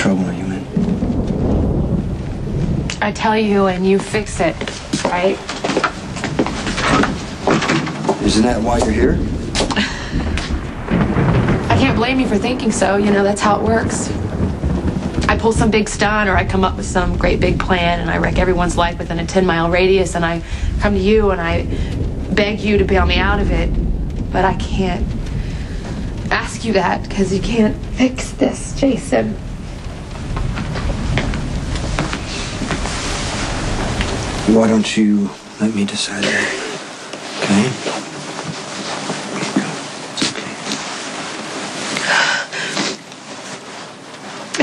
trouble are you in? I tell you and you fix it, right? Isn't that why you're here? I can't blame you for thinking so. You know, that's how it works. I pull some big stunt or I come up with some great big plan and I wreck everyone's life within a 10-mile radius and I come to you and I beg you to bail me out of it. But I can't ask you that because you can't fix this, Jason. Why don't you let me decide that, okay?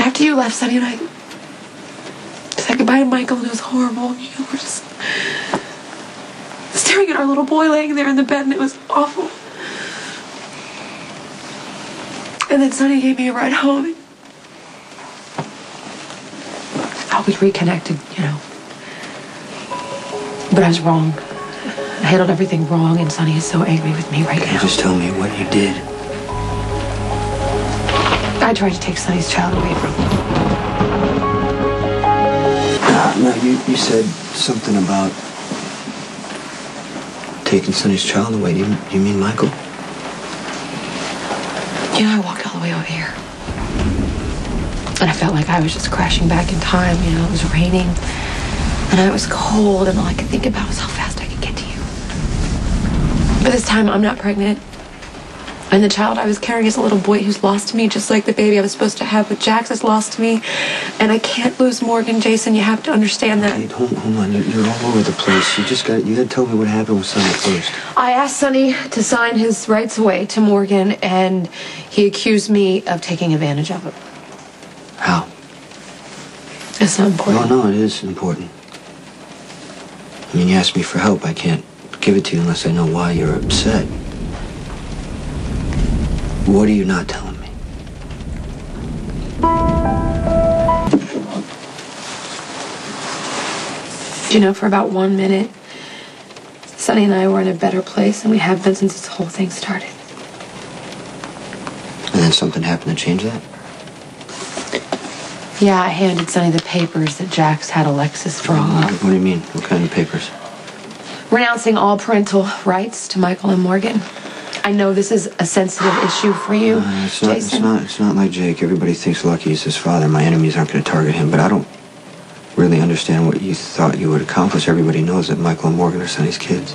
After you left, Sonny and I said goodbye to Michael, and it was horrible. You know, we're just staring at our little boy laying there in the bed, and it was awful. And then Sonny gave me a ride home. And I thought we reconnected, you know. But I was wrong. I handled everything wrong, and Sonny is so angry with me right now. Just tell me what you did. I tried to take Sonny's child away from him. No, you said something about taking Sonny's child away. Do you mean Michael? You know, I walked all the way over here. And I felt like I was just crashing back in time. You know, it was raining. And I was cold. And all I could think about was how fast I could get to you. But this time, I'm not pregnant. And the child I was carrying is a little boy who's lost to me, just like the baby I was supposed to have with Jax is lost to me. And I can't lose Morgan, Jason. You have to understand that. Hey, hold on. You're all over the place. You had to tell me what happened with Sonny first. I asked Sonny to sign his rights away to Morgan, and he accused me of taking advantage of him. How? It's not important. No, it is important. I mean, you asked me for help. I can't give it to you unless I know why you're upset. What are you not telling me? You know, for about 1 minute, Sonny and I were in a better place than we have been since this whole thing started. And then something happened to change that? Yeah, I handed Sonny the papers that Jax had Alexis draw up. What do you mean? What kind of papers? Renouncing all parental rights to Michael and Morgan. I know this is a sensitive issue for you, Jason. It's not like Jake. Everybody thinks Lucky is his father. My enemies aren't going to target him, but I don't really understand what you thought you would accomplish. Everybody knows that Michael and Morgan are Sonny's kids.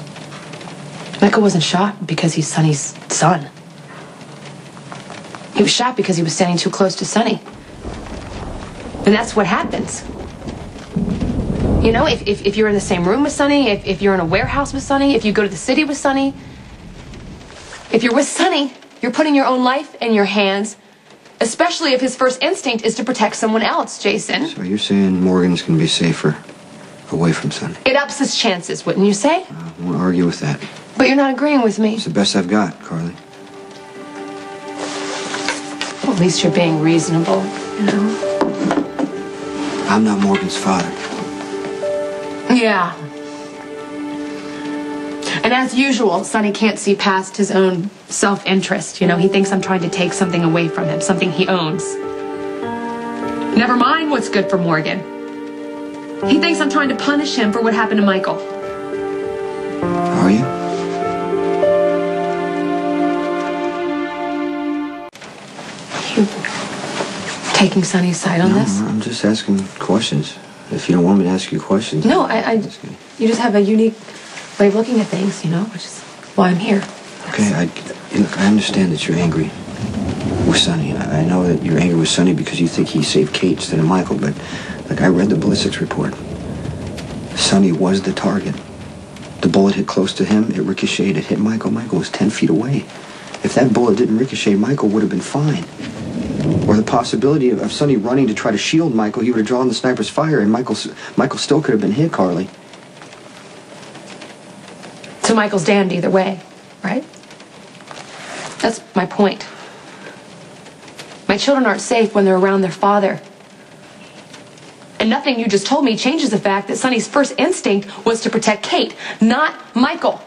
Michael wasn't shot because he's Sonny's son. He was shot because he was standing too close to Sonny. And that's what happens. You know, if you're in the same room with Sonny, if you're in a warehouse with Sonny, if you go to the city with Sonny, if you're with Sonny, you're putting your own life in your hands, especially if his first instinct is to protect someone else, Jason. So you're saying Morgan's going to be safer away from Sonny? It ups his chances, wouldn't you say? I won't argue with that. But you're not agreeing with me. It's the best I've got, Carly. Well, at least you're being reasonable, you know? I'm not Morgan's father. Yeah. And as usual, Sonny can't see past his own self-interest. You know, he thinks I'm trying to take something away from him, something he owns. Never mind what's good for Morgan. He thinks I'm trying to punish him for what happened to Michael. Are you? You taking Sonny's side on this? No, I'm just asking questions. If you don't want me to ask you questions... No, you just have a unique way of looking at things, you know, which is why I'm here. Okay, I understand that you're angry with Sonny. I know that you're angry with Sonny because you think he saved Kate instead of Michael, but, like, I read the ballistics report. Sonny was the target. The bullet hit close to him, it ricocheted, it hit Michael. Michael was 10 feet away. If that bullet didn't ricochet, Michael would have been fine. Or the possibility of Sonny running to try to shield Michael, he would have drawn the sniper's fire, and Michael still could have been hit, Carly. So Michael's damned either way, right? That's my point. My children aren't safe when they're around their father. And nothing you just told me changes the fact that Sonny's first instinct was to protect Kate, not Michael.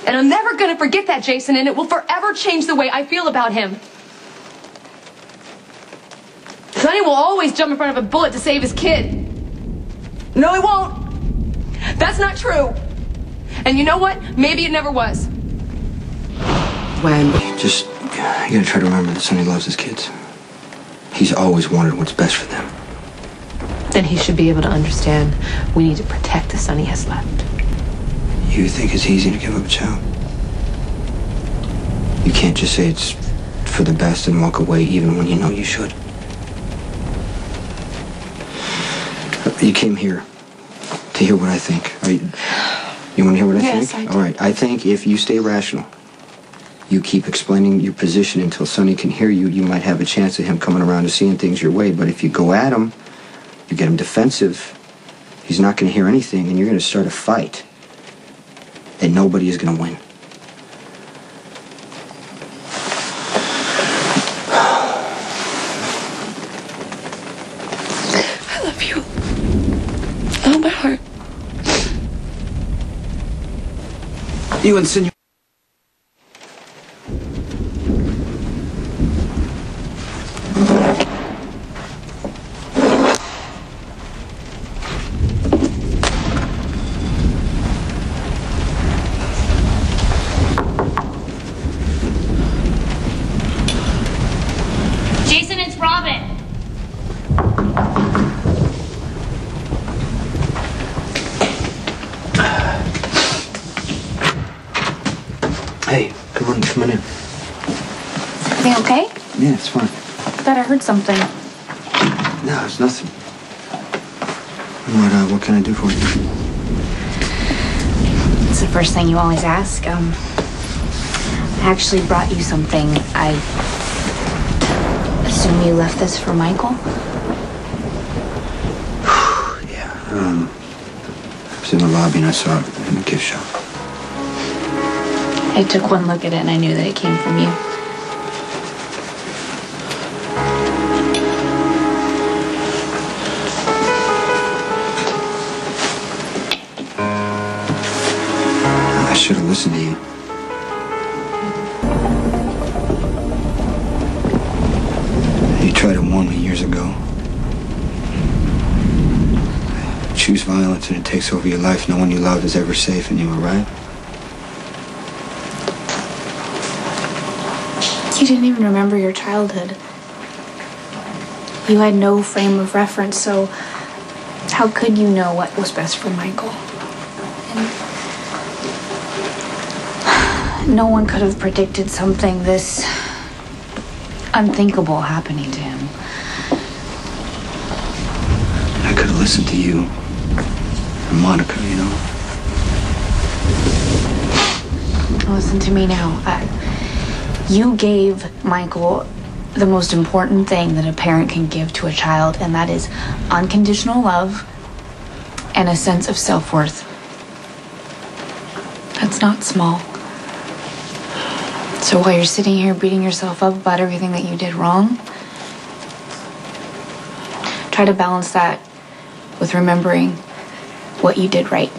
And I'm never going to forget that, Jason, and it will forever change the way I feel about him. Sonny will always jump in front of a bullet to save his kid. No, he won't. That's not true. And you know what? Maybe it never was. When? Just, you gotta try to remember that Sonny loves his kids. He's always wanted what's best for them. Then he should be able to understand we need to protect the son he has left. You think it's easy to give up a child? You can't just say it's for the best and walk away even when you know you should. You came here to hear what I think. You want to hear what I think? Yes, I do. All right. I think if you stay rational, you keep explaining your position until Sonny can hear you, you might have a chance of him coming around to seeing things your way. But if you go at him, you get him defensive, he's not going to hear anything, and you're going to start a fight. And nobody is going to win. I love you. Oh, my heart. You insinuate. Jason, it's Robin. Hey, come on in. Is everything okay? Yeah, it's fine. I thought I heard something. No, it's nothing. What can I do for you? It's the first thing you always ask. I actually brought you something. I assume you left this for Michael? Yeah, I was in the lobby and I saw it in the gift shop. I took one look at it and I knew that it came from you. I should have listened to you. You tried to warn me years ago. Choose violence and it takes over your life. No one you loved is ever safe, and you were right. You didn't even remember your childhood. You had no frame of reference, so how could you know what was best for Michael? And no one could have predicted something this unthinkable happening to him. I could have listened to you. And Monica, you know. Listen to me now. You gave Michael the most important thing that a parent can give to a child, and that is unconditional love and a sense of self-worth. That's not small. So while you're sitting here beating yourself up about everything that you did wrong, try to balance that with remembering what you did right.